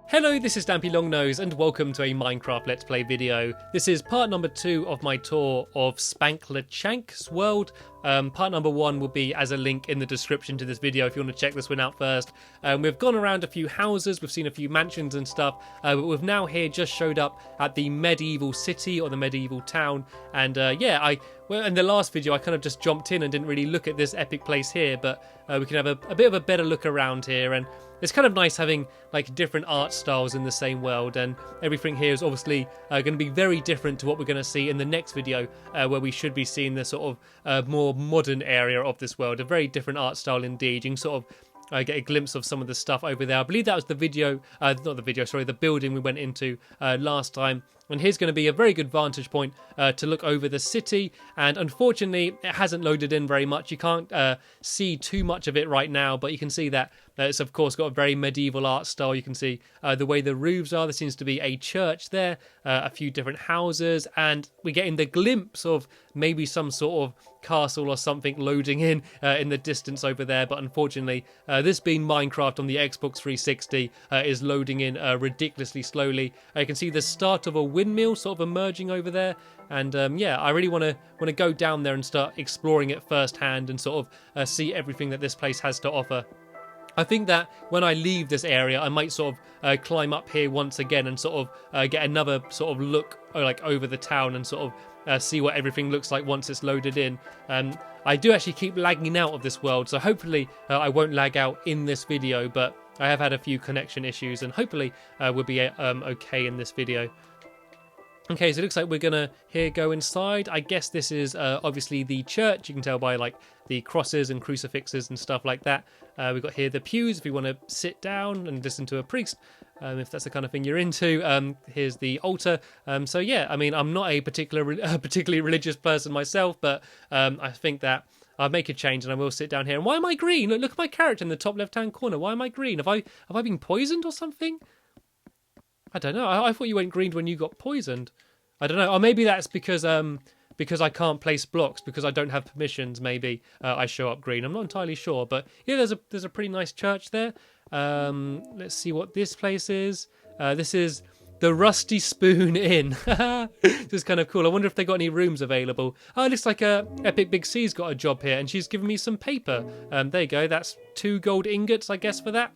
Hello, this is Dampy Longnose and welcome to a Minecraft Let's Play video. This is part number 2 of my tour of Spanklechank's world. Part number 1 will be as a link in the description to this video if you want to check this one out first. We've gone around a few houses, we've seen a few mansions and stuff, but we've now here just showed up at the medieval city or the medieval town. And well, in the last video I kind of just jumped in and didn't really look at this epic place here, but we can have a bit of a better look around here. And it's kind of nice having like different art styles in the same world, and everything here is obviously going to be very different to what we're going to see in the next video, where we should be seeing the sort of more modern area of this world. A very different art style indeed. You can sort of get a glimpse of some of the stuff over there. I believe that was the video, the building we went into last time. And here's going to be a very good vantage point to look over the city. And unfortunately, it hasn't loaded in very much. You can't see too much of it right now, but you can see that it's of course got a very medieval art style. You can see the way the roofs are. There seems to be a church there, a few different houses, and we're getting the glimpse of maybe some sort of castle or something loading in the distance over there. But unfortunately, this being Minecraft on the Xbox 360 is loading in ridiculously slowly. You can see the start of a windmill sort of emerging over there, and I really want to go down there and start exploring it firsthand and sort of see everything that this place has to offer. I think that when I leave this area, I might sort of climb up here once again and sort of get another sort of look like over the town and sort of see what everything looks like once it's loaded in. I do actually keep lagging out of this world, so hopefully I won't lag out in this video, but I have had a few connection issues, and hopefully we'll be okay in this video. Okay, so it looks like we're gonna here go inside. I guess this is obviously the church. You can tell by like the crosses and crucifixes and stuff like that. We've got here the pews if you want to sit down and listen to a priest, if that's the kind of thing you're into. Here's the altar. So yeah, I mean, I'm not a particularly religious person myself, but I think that I'll make a change and I will sit down here. And why am I green? Look at my character in the top left-hand corner. Why am I green? Have I been poisoned or something? I don't know. I thought you went green when you got poisoned. I don't know. Or maybe that's because I can't place blocks because I don't have permissions. Maybe I show up green. I'm not entirely sure, but yeah, there's a pretty nice church there. Let's see what this place is. This is the Rusty Spoon Inn. This is kind of cool. I wonder if they got any rooms available. Oh, it looks like Epic Big C's got a job here, and she's given me some paper. There you go. That's 2 gold ingots, I guess, for that.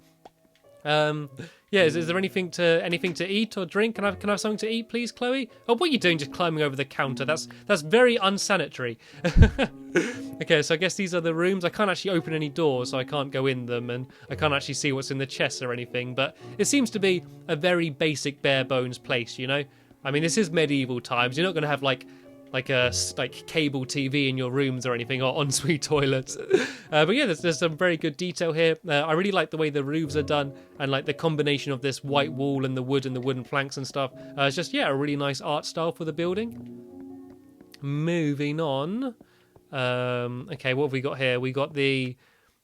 Yeah, is there anything to eat or drink? Can I have something to eat, please, Chloe? Oh, what are you doing just climbing over the counter? That's very unsanitary. Okay, so I guess these are the rooms. I can't actually open any doors, so I can't go in them, and I can't actually see what's in the chests or anything, but it seems to be a very basic, bare bones place, you know? I mean, this is medieval times. You're not going to have like cable TV in your rooms or anything, or ensuite toilets. But yeah, there's some very good detail here. I really like the way the roofs are done, and like the combination of this white wall and the wood and the wooden planks and stuff. It's just, yeah, a really nice art style for the building. Moving on. Okay, what have we got here? We got the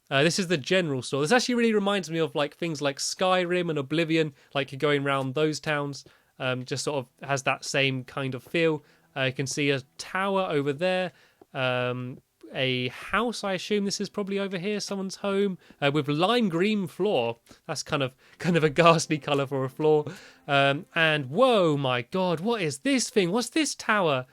this is the general store. This actually really reminds me of like things like Skyrim and Oblivion, like you're going around those towns. Just sort of has that same kind of feel. You can see a tower over there, a house. I assume this is probably over here, someone's home, with lime green floor. That's kind of a ghastly colour for a floor. And whoa, my God, what is this thing? What's this tower?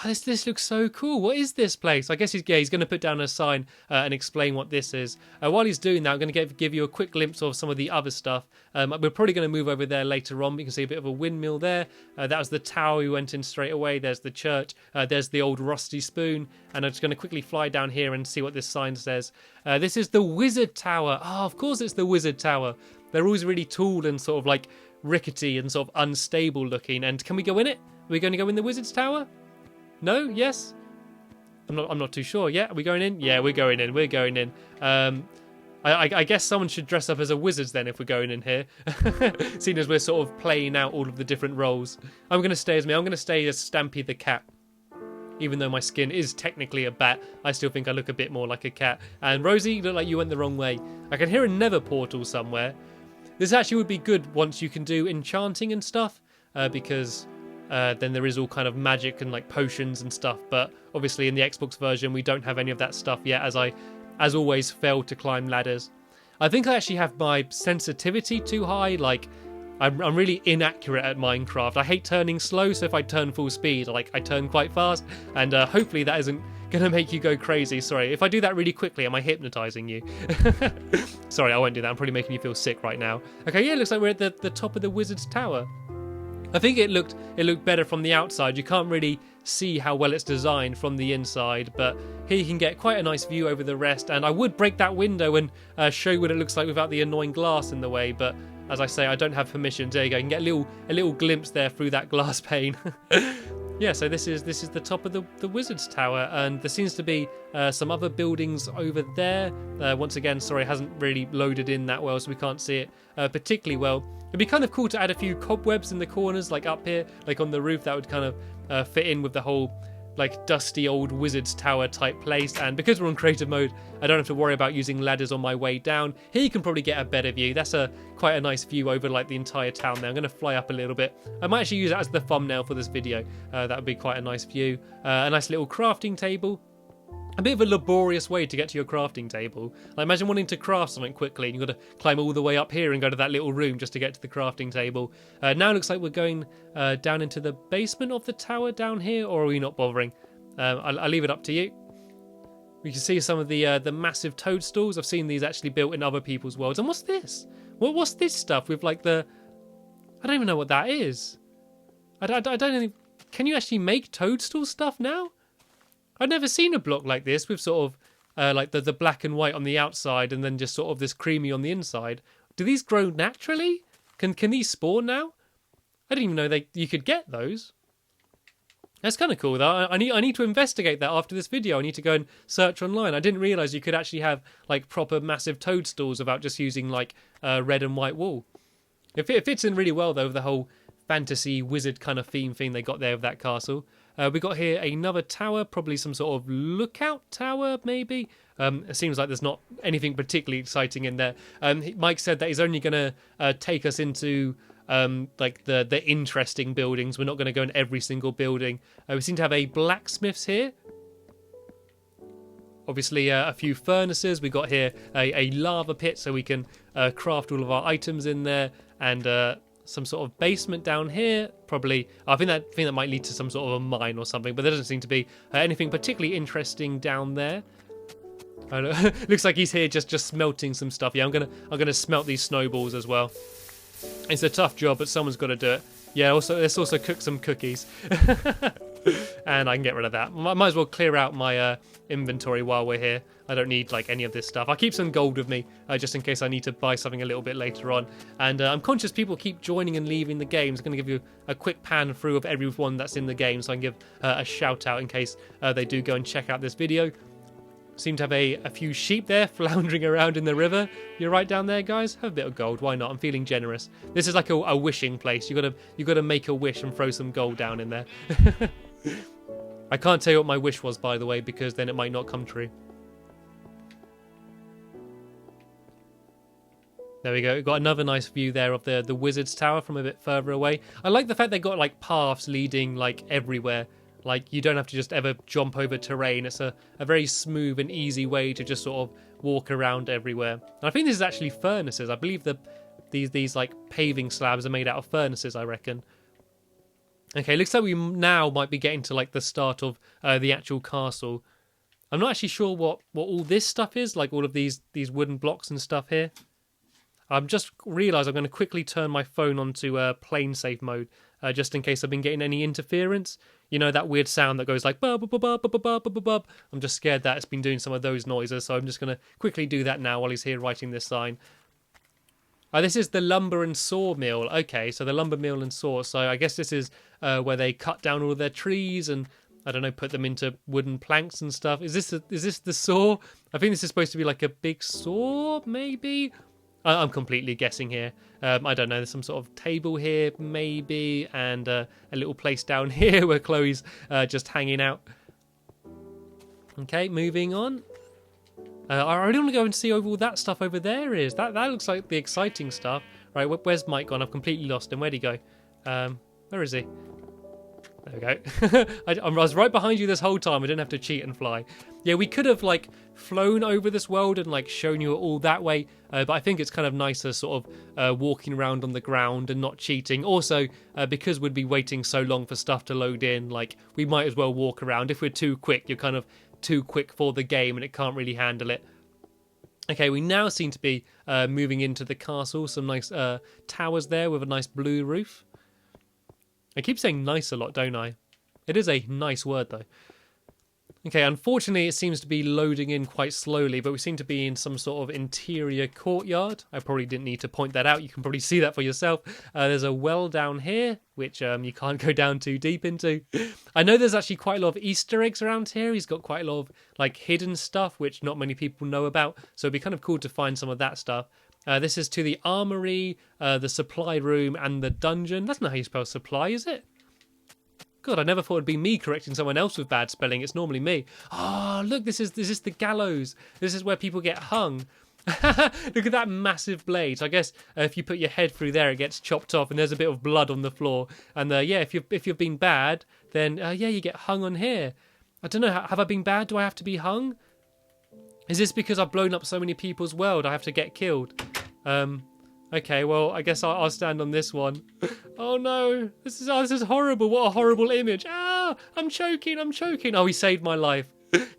Oh, this looks so cool. What is this place? I guess he's going to put down a sign and explain what this is. While he's doing that, I'm going to give you a quick glimpse of some of the other stuff. We're probably going to move over there later on. You can see a bit of a windmill there. That was the tower we went in straight away. There's the church. There's the old rusty spoon. And I'm just going to quickly fly down here and see what this sign says. This is the wizard tower. Oh, of course it's the wizard tower. They're always really tall and sort of like rickety and sort of unstable looking. And can we go in it? Are we going to go in the wizard's tower? No? Yes? I'm not too sure. Yeah, are we going in? Yeah, we're going in. We're going in. I guess someone should dress up as a wizard then if we're going in here. Seeing as we're sort of playing out all of the different roles. I'm going to stay as me. I'm going to stay as Stampy the cat. Even though my skin is technically a bat, I still think I look a bit more like a cat. And Rosie, you look like you went the wrong way. I can hear a nether portal somewhere. This actually would be good once you can do enchanting and stuff. Because then there is all kind of magic and like potions and stuff, but obviously in the Xbox version we don't have any of that stuff yet, as I always fail to climb ladders. I think I actually have my sensitivity too high. Like, I'm really inaccurate at Minecraft. I hate turning slow, so if I turn full speed, like, I turn quite fast, and hopefully that isn't gonna make you go crazy. Sorry, if I do that really quickly, am I hypnotizing you? Sorry, I won't do that. I'm probably making you feel sick right now. Okay, yeah, it looks like we're at the top of the wizard's tower. I think it looked better from the outside. You can't really see how well it's designed from the inside, but here you can get quite a nice view over the rest. And I would break that window and show you what it looks like without the annoying glass in the way, but as I say, I don't have permission. There you go. You can get a little glimpse there through that glass pane. Yeah, so this is the top of the wizard's tower, and there seems to be some other buildings over there. Once again, sorry, it hasn't really loaded in that well, so we can't see it particularly well. It'd be kind of cool to add a few cobwebs in the corners, like up here, like on the roof. That would kind of fit in with the whole like dusty old wizard's tower type place. And because we're on creative mode, I don't have to worry about using ladders on my way down. Here you can probably get a better view. That's quite a nice view over like the entire town there. I'm going to fly up a little bit. I might actually use that as the thumbnail for this video. That would be quite a nice view. A nice little crafting table. A bit of a laborious way to get to your crafting table. Like, imagine wanting to craft something quickly and you've got to climb all the way up here and go to that little room just to get to the crafting table. Now it looks like we're going down into the basement of the tower down here, or are we not bothering? I'll leave it up to you. We can see some of the massive toadstools. I've seen these actually built in other people's worlds. And what's this? What's this stuff with like the... I don't even know what that is. I don't even... Can you actually make toadstool stuff now? I've never seen a block like this with sort of like the black and white on the outside and then just sort of this creamy on the inside. Do these grow naturally? Can these spawn now? I didn't even know you could get those. That's kind of cool though. I need to investigate that after this video. I need to go and search online. I didn't realise you could actually have like proper massive toadstools without just using like red and white wool. It fits in really well though with the whole fantasy wizard kind of theme they got there with that castle. We got here another tower, probably some sort of lookout tower, maybe. It seems like there's not anything particularly exciting in there. Mike said that he's only going to take us into like the interesting buildings. We're not going to go in every single building. We seem to have a blacksmith's here. Obviously, a few furnaces. We got here a lava pit, so we can craft all of our items in there, and some sort of basement down here. Probably, I think that might lead to some sort of a mine or something, but there doesn't seem to be anything particularly interesting down there. Looks like he's here just smelting some stuff. Yeah, I'm gonna smelt these snowballs as well. It's a tough job, but someone's got to do it. Yeah, let's also cook some cookies. And I can get rid of that. Might as well clear out my inventory while we're here. I don't need like any of this stuff. I'll keep some gold with me just in case I need to buy something a little bit later on. And I'm conscious people keep joining and leaving the game. I'm going to give you a quick pan through of everyone that's in the game so I can give a shout out in case they do go and check out this video. Seem to have a few sheep there floundering around in the river. You're right down there, guys. Have a bit of gold. Why not? I'm feeling generous. This is like a wishing place. You gotta make a wish and throw some gold down in there. I can't tell you what my wish was, by the way, because then it might not come true. There we go. We've got another nice view there of the wizard's tower from a bit further away. I like the fact they got like paths leading like everywhere. Like, you don't have to just ever jump over terrain. It's a very smooth and easy way to just sort of walk around everywhere. And I think this is actually furnaces. I believe these like paving slabs are made out of furnaces, I reckon. Okay, looks like we now might be getting to like the start of the actual castle. I'm not actually sure what all this stuff is, like all of these wooden blocks and stuff here. I've just realised I'm going to quickly turn my phone onto plane safe mode, just in case I've been getting any interference. You know, that weird sound that goes like bub bub bub bub bub bub bub. I'm just scared that it's been doing some of those noises, so I'm just going to quickly do that now while he's here writing this sign. This is the lumber and sawmill. Okay, so the lumber mill and saw. So I guess this is where they cut down all their trees and, I don't know, put them into wooden planks and stuff. Is this the saw? I think this is supposed to be like a big saw, maybe? I'm completely guessing here. I don't know. There's some sort of table here, maybe, and a little place down here where Chloe's just hanging out. Okay, moving on. I really want to go and see all that stuff over there is. That looks like the exciting stuff. Right, where's Mike gone? I've completely lost him. Where'd he go? Where is he? There we go. I was right behind you this whole time. I didn't have to cheat and fly. Yeah, we could have like flown over this world and like shown you it all that way. But I think it's kind of nicer sort of walking around on the ground and not cheating. Also, because we'd be waiting so long for stuff to load in, like we might as well walk around. If we're too quick, you're kind of too quick for the game and it can't really handle it. Okay, we now seem to be moving into the castle. Some nice towers there with a nice blue roof. I keep saying nice a lot, don't I? It is a nice word, though. Okay, unfortunately, it seems to be loading in quite slowly, but we seem to be in some sort of interior courtyard. I probably didn't need to point that out. You can probably see that for yourself. There's a well down here, which you can't go down too deep into. I know there's actually quite a lot of Easter eggs around here. He's got quite a lot of like hidden stuff, which not many people know about. So it'd be kind of cool to find some of that stuff. This is to the armory, the supply room, and the dungeon. That's not how you spell supply, is it? God, I never thought it'd be me correcting someone else with bad spelling. It's normally me. Oh, look, this is the gallows. This is where people get hung. Look at that massive blade. So I guess if you put your head through there, it gets chopped off, and there's a bit of blood on the floor. And yeah, if you've been bad, then yeah, you get hung on here. I don't know. Have I been bad? Do I have to be hung? Is this because I've blown up so many people's world? I have to get killed. Okay, well, I guess I'll stand on this one. Oh no, this is horrible. What a horrible image. Ah, I'm choking. Oh, he saved my life.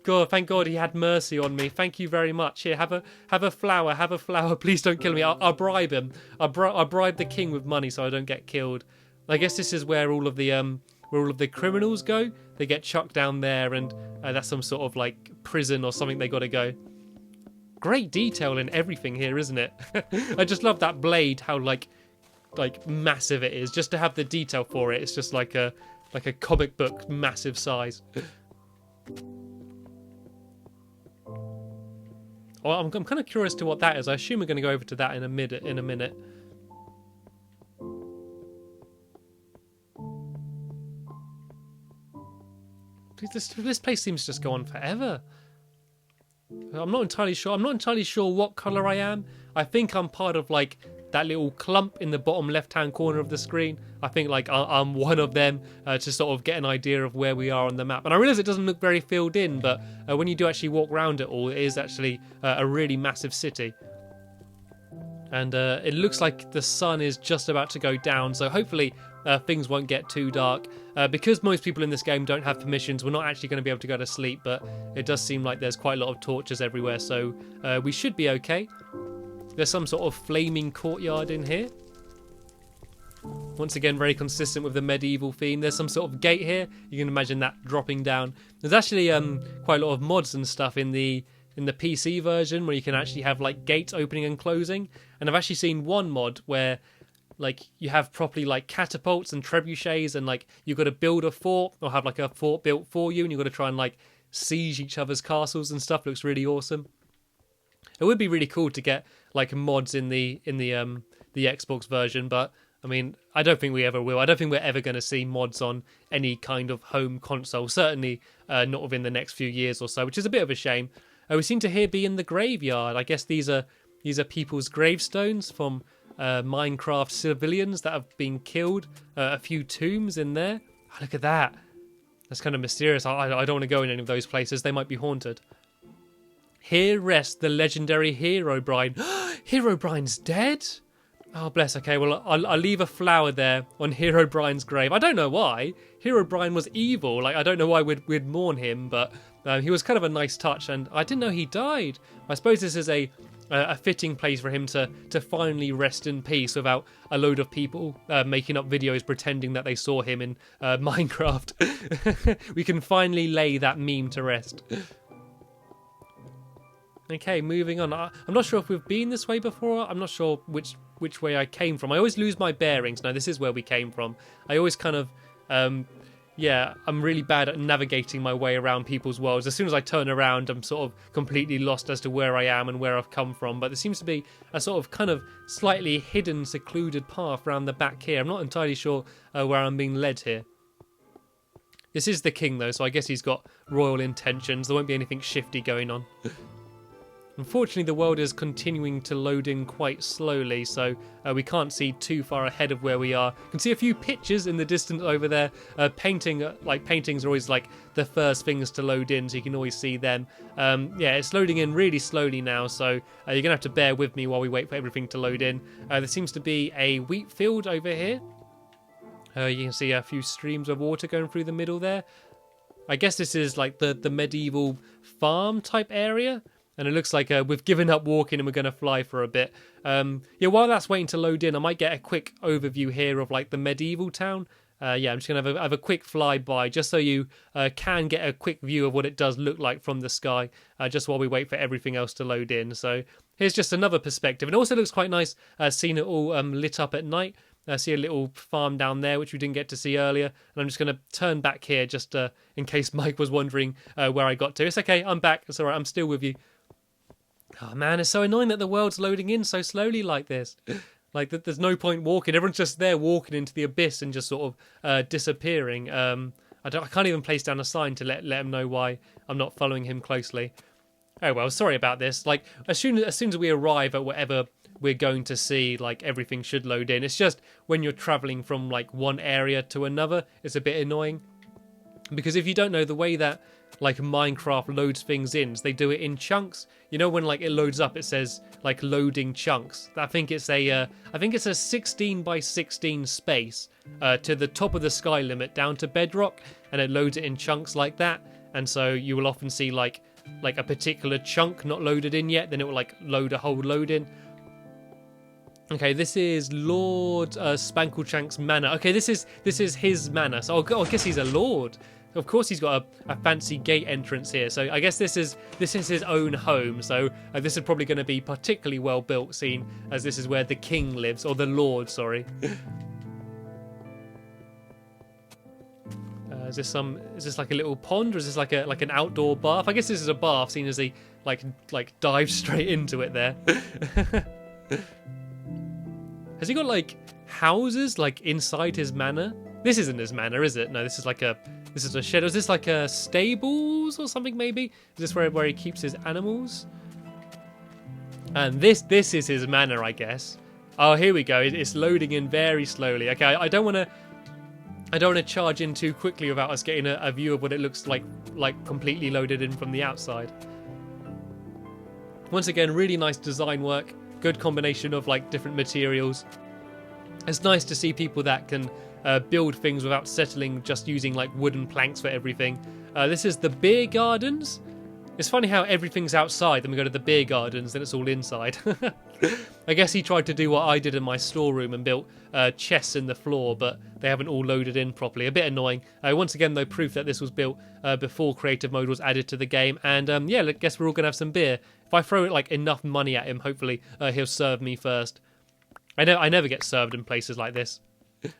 God, thank God he had mercy on me. Thank you very much. Here, have a flower. Please don't kill me. I'll bribe him. I'll bribe the king with money so I don't get killed. I guess this is where all of the criminals go. They get chucked down there, and that's some sort of like prison or something they got to go. Great detail in everything here, isn't it? I just love that blade, how like massive it is. Just to have the detail for it, it's just like a comic book massive size. Oh, I'm kind of curious to what that is. I assume we're going to go over to that in a minute. This place seems to just go on forever. I'm not entirely sure. I'm not entirely sure what colour I am. I think I'm part of like that little clump in the bottom left-hand corner of the screen. I think like I'm one of them to sort of get an idea of where we are on the map. And I realise it doesn't look very filled in, but when you do actually walk around it all, it is actually a really massive city. And it looks like the sun is just about to go down, so hopefully things won't get too dark. Because most people in this game don't have permissions, we're not actually going to be able to go to sleep, but it does seem like there's quite a lot of torches everywhere, so we should be okay. There's some sort of flaming courtyard in here. Once again, very consistent with the medieval theme. There's some sort of gate here. You can imagine that dropping down. There's actually quite a lot of mods and stuff in the PC version where you can actually have like gates opening and closing. And I've actually seen one mod where like you have properly like catapults and trebuchets, and like you've got to build a fort or have like a fort built for you, and you've got to try and like siege each other's castles and stuff. It looks really awesome. It would be really cool to get like mods in the Xbox version, but I mean, I don't think we ever will. I don't think we're ever going to see mods on any kind of home console. Certainly not within the next few years or so, which is a bit of a shame. We seem to here be in the graveyard. I guess these are people's gravestones from Minecraft civilians that have been killed. A few tombs in there. Oh, look at that. That's kind of mysterious. I don't want to go in any of those places. They might be haunted. Here rests the legendary Herobrine. Herobrine's dead? Oh, bless. Okay, well, I'll leave a flower there on Herobrine's grave. I don't know why. Herobrine was evil. Like, I don't know why we'd mourn him, but he was kind of a nice touch, and I didn't know he died. I suppose this is a fitting place for him to finally rest in peace without a load of people making up videos pretending that they saw him in Minecraft. We can finally lay that meme to rest. Okay, moving on. I'm not sure if we've been this way before. I'm not sure which way I came from. I always lose my bearings. No, this is where we came from. I always kind of, yeah, I'm really bad at navigating my way around people's worlds. As soon as I turn around, I'm sort of completely lost as to where I am and where I've come from. But there seems to be a sort of kind of slightly hidden, secluded path around the back here. I'm not entirely sure where I'm being led here. This is the king, though, so I guess he's got royal intentions. There won't be anything shifty going on. Unfortunately, the world is continuing to load in quite slowly, so we can't see too far ahead of where we are. You can see a few pictures in the distance over there. Paintings are always like the first things to load in, so you can always see them. Yeah, it's loading in really slowly now, so you're gonna have to bear with me while we wait for everything to load in. There seems to be a wheat field over here. You can see a few streams of water going through the middle there. I guess this is like the medieval farm type area. And it looks like we've given up walking and we're going to fly for a bit. Yeah, while that's waiting to load in, I might get a quick overview here of like the medieval town. Yeah, I'm just going to have a quick flyby just so you can get a quick view of what it does look like from the sky, just while we wait for everything else to load in. So here's just another perspective. It also looks quite nice seeing it all lit up at night. I see a little farm down there, which we didn't get to see earlier. And I'm just going to turn back here just in case Mike was wondering where I got to. It's okay, I'm back. It's all right, I'm still with you. Oh man, it's so annoying that the world's loading in so slowly like this. Like, there's no point walking. Everyone's just there walking into the abyss and just sort of disappearing. I can't even place down a sign to let him know why I'm not following him closely. Oh well, sorry about this. Like, as soon as we arrive at whatever we're going to see, like, everything should load in. It's just when you're traveling from like one area to another, it's a bit annoying. Because if you don't know the way that like Minecraft loads things in, they do it in chunks. You know, when like it loads up, it says like loading chunks. I think it's a 16 by 16 space to the top of the sky limit down to bedrock, and it loads it in chunks like that. And so you will often see like a particular chunk not loaded in yet, then it will like load a whole load in. Okay, this is Lord Spanklechank's manor. Okay, this is his manor. So I guess he's a lord. Of course, he's got a fancy gate entrance here. So I guess this is his own home. So this is probably going to be particularly well built, seeing as this is where the king lives, or the lord. Sorry. Is this like a little pond, or is this like an outdoor bath? I guess this is a bath, seeing as he like dives straight into it there. Has he got like houses like inside his manor? This isn't his manor, is it? No, this is a shed. Is this like a stables or something maybe? Is this where he keeps his animals? And this is his manor, I guess. Oh, here we go. It's loading in very slowly. Okay, I don't want to charge in too quickly without us getting a view of what it looks like completely loaded in from the outside. Once again, really nice design work. Good combination of like different materials. It's nice to see people that can build things without settling, just using like wooden planks for everything. This is the beer gardens. It's funny how everything's outside, then we go to the beer gardens, then it's all inside. I guess he tried to do what I did in my storeroom and built chests in the floor, but they haven't all loaded in properly. A bit annoying. Once again, though, proof that this was built before creative mode was added to the game. And yeah, I guess we're all going to have some beer. If I throw like enough money at him, hopefully he'll serve me first. I never get served in places like this.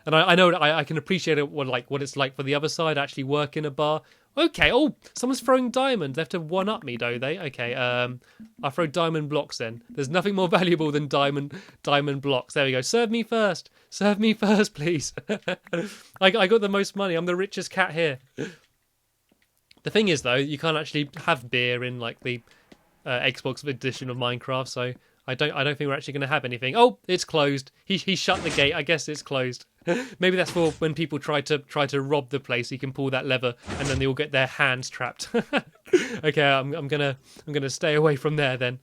And I know I can appreciate what it's like for the other side, actually work in a bar. Okay, oh, someone's throwing diamonds. They have to one-up me, do they? Okay, I'll throw diamond blocks then. There's nothing more valuable than diamond blocks. There we go. Serve me first. Serve me first, please. I got the most money. I'm the richest cat here. The thing is, though, you can't actually have beer in like the Xbox edition of Minecraft, so I don't think we're actually going to have anything. Oh, it's closed. He shut the gate. I guess it's closed. Maybe that's for when people try to rob the place. You can pull that lever, and then they all get their hands trapped. Okay, I'm gonna stay away from there then.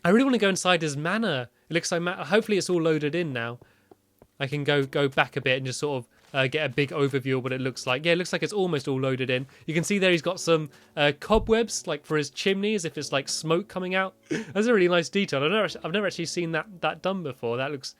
I really want to go inside his manor. It looks so. Hopefully, it's all loaded in now. I can go back a bit and just sort of get a big overview of what it looks like. Yeah, it looks like it's almost all loaded in. You can see there he's got some cobwebs like for his chimney, as if it's like smoke coming out. That's a really nice detail. I've never actually seen that done before. That looks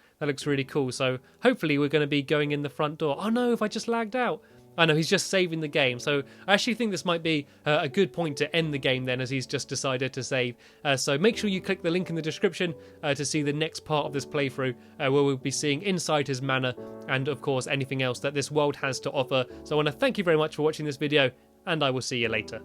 really cool. So hopefully we're going to be going in the front door. Oh no, if I just lagged out. I know, he's just saving the game. So I actually think this might be a good point to end the game then, as he's just decided to save. So make sure you click the link in the description to see the next part of this playthrough, where we'll be seeing inside his manor and, of course, anything else that this world has to offer. So I want to thank you very much for watching this video, and I will see you later.